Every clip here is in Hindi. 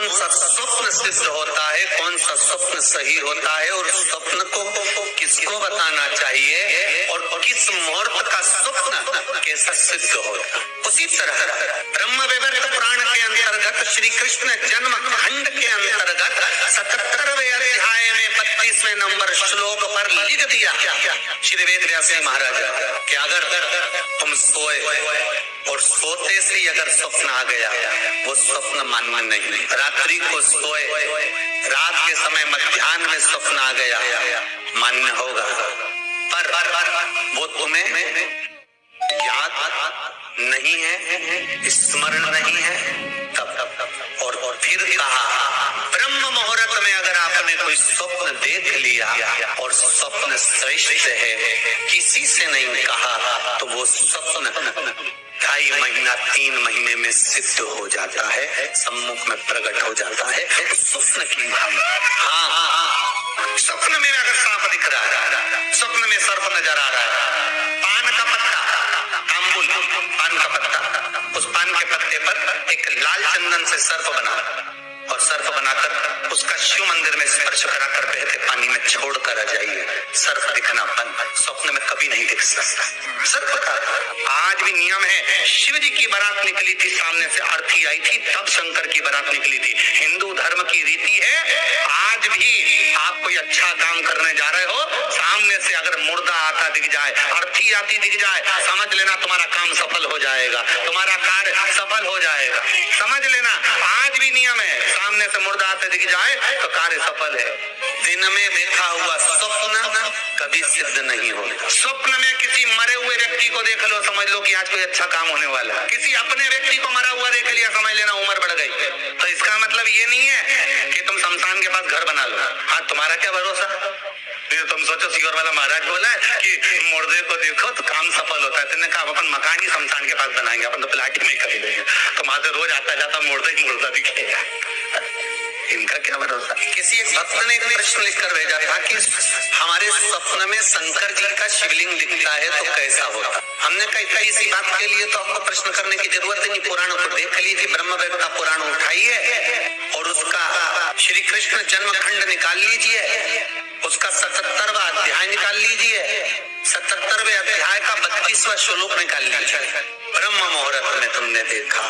कौन सा स्वप्न सिद्ध होता है, कौन सा स्वप्न सही होता है और स्वप्न को किसको बताना चाहिए और किस मुहूर्त का स्वप्न कैसा सिद्ध होता। उसी तरह ब्रह्म वैवर्त पुराण के अंतर्गत श्री कृष्ण जन्म खंड के अंतर्गत 77वें अध्याय में 32वें नंबर श्लोक पर लिख दिया श्री वेद व्यास महाराज कि अगर तुम सोए और सोते से अगर स्वप्न आ गया वो स्वप्न मान्य नहीं। रात्रि को सोए, रात के समय मध्याह्न में स्वप्न आ गया मान्य होगा, पर वो तुम्हें याद नहीं है, स्मरण नहीं है तब। और फिर कहा ब्रह्म मुहूर्त में अगर आपने कोई स्वप्न देख लिया और स्वप्न श्रेष्ठ है, किसी से नहीं कहा, तो वो स्वप्न 2.5 महीना 3 महीने में सिद्ध हो जाता है, सम्मुख में प्रकट हो जाता है। स्वप्न की हाँ, स्वप्न में अगर सांप दिख रहा है, स्वप्न में सर्प नजर आ रहा है, पान का पत्ता, तांबुल पान का पत्ता, उस पान के पत्ते पर एक लाल चंदन से सर्प बना और सर्प बनाकर उसका शिव मंदिर में स्पर्श कराकर बहते पानी में छोड़कर आ जाइए, सर्प दिखना बंद। स्वप्न में कभी नहीं दिख सकता सर्प का। आज भी नियम है, शिव जी की बारात निकली थी, सामने से आरती आई थी, तब शंकर की बारात निकली थी। हिंदू धर्म की रीति है, आज भी आप कोई अच्छा काम करने जा रहे हो, सामने से अगर मुर्दा आता दिख जाए, अर्थी आती दिख जाए, समझ लेना तुम्हारा काम सफल हो जाएगा, तुम्हारा कार्य सफल हो जाएगा। समझ लेना आज भी नियम है, सामने से मुर्दा आते दिख जाए तो कार्य सफल है। दिन में देखा हुआ स्वप्न कभी सिद्ध नहीं होगा। स्वप्न में किसी मरे हुए व्यक्ति को देख लो, समझ लो कि आज कोई अच्छा काम होने वाला है। किसी अपने व्यक्ति को मरा हुआ देख लिया, समझ लेना उम्र बढ़ गई। तो इसका मतलब ये नहीं है कि तुम शमशान के पास घर बना लो। हाँ, तुम्हारा क्या भरोसा, तुम सोचो सीवर वाला महाराज बोला है कि मुर्दे को देखो तो काम सफल होता है, तुमने कहा अपन मकान ही शमशान के पास बनाएंगे, अपन तो प्लाट ही नहीं कर लेंगे, तो वहां से रोज आता जाता मुर्दा ही मुर्दा दिखेगा। इनका क्या भरोसा। किसी एक भक्त ने एक प्रश्न लिखकर भेजा था कि हमारे स्वप्न में शंकर जी का शिवलिंग दिखता है तो कैसा होता। हमने कहा इसी बात के लिए तो आपको प्रश्न करने की जरूरत ही नहीं, पुराण को देख लीजिए, ब्रह्मवेद का पुराण उठाइए और उसका श्री कृष्ण जन्म खंड निकाल लीजिए, उसका 77वां अध्याय निकाल लीजिए, 77वें अध्याय का 32वां श्लोक निकाल लीजिए। ब्रह्म मुहूर्त में तुमने देखा,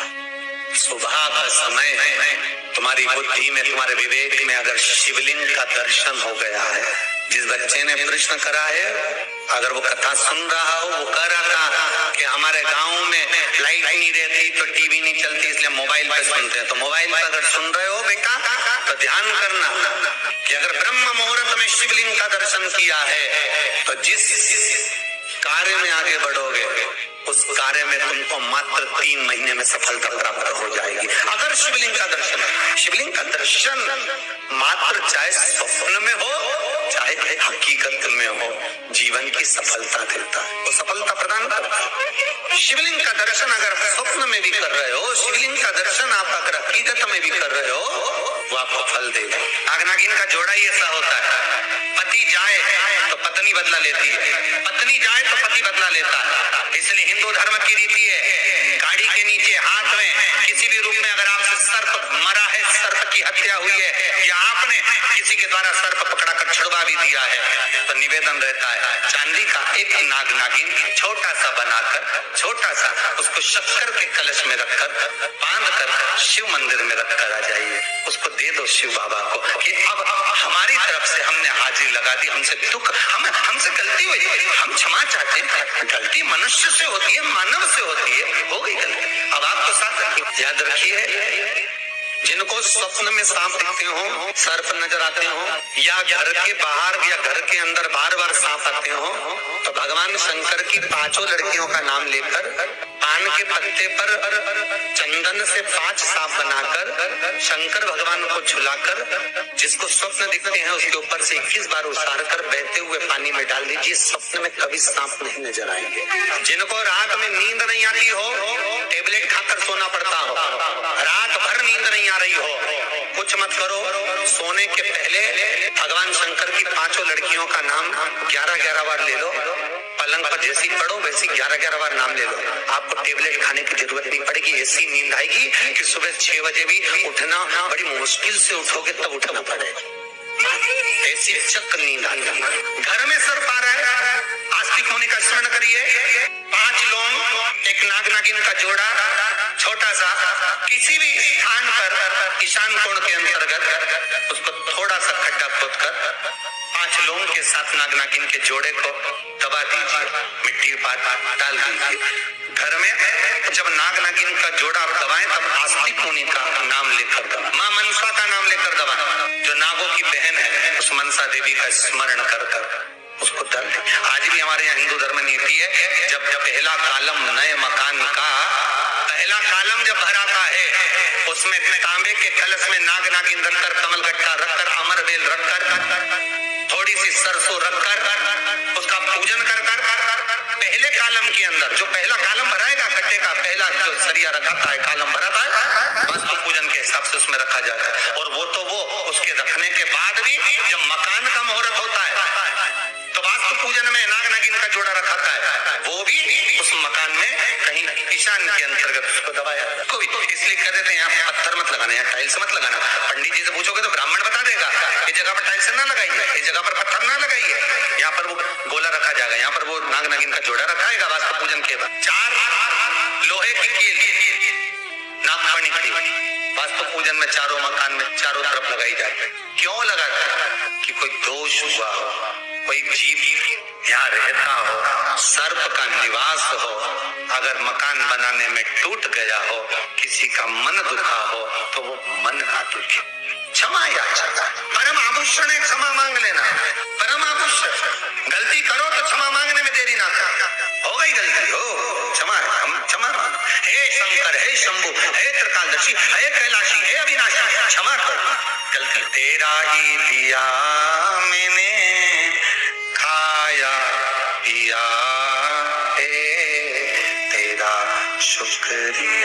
सुबह का समय है, तुम्हारी बुद्धि में, तुम्हारे विवेक में अगर शिवलिंग का दर्शन हो गया है, जिस बच्चे ने प्रश्न करा है, अगर वो कथा सुन रहा हो, वो कह रहा था कि हमारे गांव में लाइट नहीं रहती तो टीवी नहीं चलती, इसलिए मोबाइल पे सुनते हैं। तो मोबाइल पे अगर सुन रहे हो बेटा तो ध्यान करना कि अगर ब्रह्म मुहूर्त में शिवलिंग का दर्शन किया है तो जिस कार्य में आगे बढ़ोगे उस कार्य में तुमको मात्र 3 महीने में सफलता प्राप्त हो जाएगी। अगर शिवलिंग का दर्शन, शिवलिंग का दर्शन मात्र चाहे स्वप्न में हो चाहे हकीकत में हो, जीवन की सफलता देता है, वो सफलता प्रदान करता है। शिवलिंग का दर्शन अगर स्वप्न में भी कर रहे हो, शिवलिंग का दर्शन आप अगर हकीकत में भी कर रहे हो, वो आपको फल देगा। नागिन का जोड़ा ही ऐसा होता है, पति जाए तो पत्नी बदला लेती है, पत्नी जाए तो पति बदला लेता है। इसलिए हिंदू धर्म की रीति है, गाड़ी के नीचे हाथ में किसी भी रूप में अगर आपसे सर्प मरा है, सर्प की हत्या हुई है, या आपने किसी के द्वारा सर्प पकड़ा कर छुड़वा भी दिया है, तो निवेदन रहता है चांदी का एक नागिन छोटा सा बनाकर, छोटा सा उसको शक्कर के कलश में रखकर बांध कर शिव मंदिर में रखकर आ जाइए, उसको दे दो शिव बाबा को कि अब हमारी तरफ से हमने हाजिरी लगा दी, हमसे दुख, हमसे गलती हुई, हम क्षमा चाहते हैं। गलती मनुष्य से होती है, मानव से होती है, हो गई गलती, अब आपको साथ याद रखिए। जिनको स्वप्न में सांप दिखते हो, सर्प नजर आते हो, या घर के बाहर या घर के अंदर बार बार सांप आते हो, तो भगवान शंकर की 5 लड़कियों का नाम लेकर पान के पत्ते पर चंदन से 5 सांप बनाकर शंकर भगवान को झुलाकर, जिसको स्वप्न दिखते हैं उसके ऊपर से 21 बार उतार कर बहते हुए पानी में डाल दीजिए, स्वप्न में कभी सांप नहीं नजर आएंगे। जिनको रात में नींद नहीं आती हो, टेबलेट खाकर सोना पड़ता हो, रात भर नींद नहीं आ रही हो, कुछ मत करो, सोने के पहले भगवान शंकर की 5 लड़कियों का नाम 11-11 बार ले लो, पलंग पर जैसी पड़ो वैसी 11-11 बार नाम ले लो, आपको टेबलेट खाने की जरूरत नहीं पड़ेगी। ऐसी नींद आएगी कि सुबह 6 बजे भी उठना बड़ी मुश्किल से उठोगे तब उठना पड़ेगा, ऐसी चक्र नींद आएगी। घर में सर्प आ रहा है, आस्तिक मुनि का स्मरण करिए। 5 लौंग, एक नाग नागिन का जोड़ा, छोटा सा, किसी भी स्थान पर ईशान कोण के अंतर्गत उसको थोड़ा सा खड्डा खोदकर 5 लौंग के साथ नाग नागिन के जोड़े को दबा दीजिए, मिट्टी पात डाल दीजिए। घर में जब नाग नागिन का जोड़ा आप दबाएं तब आस्तिक मुनि का नाम लेकर दबाएं, मां मनसा का नाम लेकर दबाएं, जो नागों की बहन है उस मनसा देवी का स्मरण कर उसको डाल दें। आज भी हमारे यहाँ हिंदू धर्म नीति है, जब पहला कालम नए मकान का पहला कालम जब भराता है उसमें तांबे के कलश में नाग नागिन रखकर, कमल गट्टा रखकर, अमर बेल रखकर, थोड़ी सी सरसों रखकर उसका पूजन कर पहले कालम के अंदर जो पहला कालम भराएगा कट्टे का पहला जो सरिया रखा है कालम भराता है वास्तु पूजन के हिसाब से उसमें रखा जाता है। और वो तो वो उसके रखने के बाद भी जब मकान का मुहूर्त होता है तो वास्तु पूजन में नाग नागिन का जोड़ा रखा है, वो भी उस मकान में कहीं ईशान के अंतर्गत उसको दबाया। कोई इसलिए कह देते हैं यहाँ पत्थर मत लगाना, यहाँ टाइल्स मत लगाना। पंडित जी से पूछोगे तो ब्राह्मण बता देगा इस जगह पर टाइल्स ना लगाइए, इस जगह पर पत्थर ना लगाइए, यहाँ पर वो गोला रखा जाएगा, यहाँ पर वो नाग नागिन का जोड़ा रखाएगा। वास्तु पूजन के बाद 4 लोहे की कील नागफणी की वास्तु पूजन में चारों मकान में चारों तरफ लगाई जाती है। क्यों लगाते हैं? कि कोई दोष हुआ हो, कोई जीव यहाँ रहता हो, सर्प का निवास हो, अगर मकान बनाने में टूट गया हो, किसी का मन दुखा हो तो वो मन ना दुखे। क्षमा याचना, परम आभूषण है, क्षमा मांग लेना, परम आभूषण। गलती करो तो क्षमा मांगने में देरी ना करो, हो गई गलती हो क्षमा, हम क्षमा मांग। हे शंकर, हे शंभु, हे त्रिकालदर्शी, हे कैलाशी, हे अविनाशी, क्षमा करो गलती। तेरा ही दिया मैंने खाया पिया, तेरा शुक्रिया।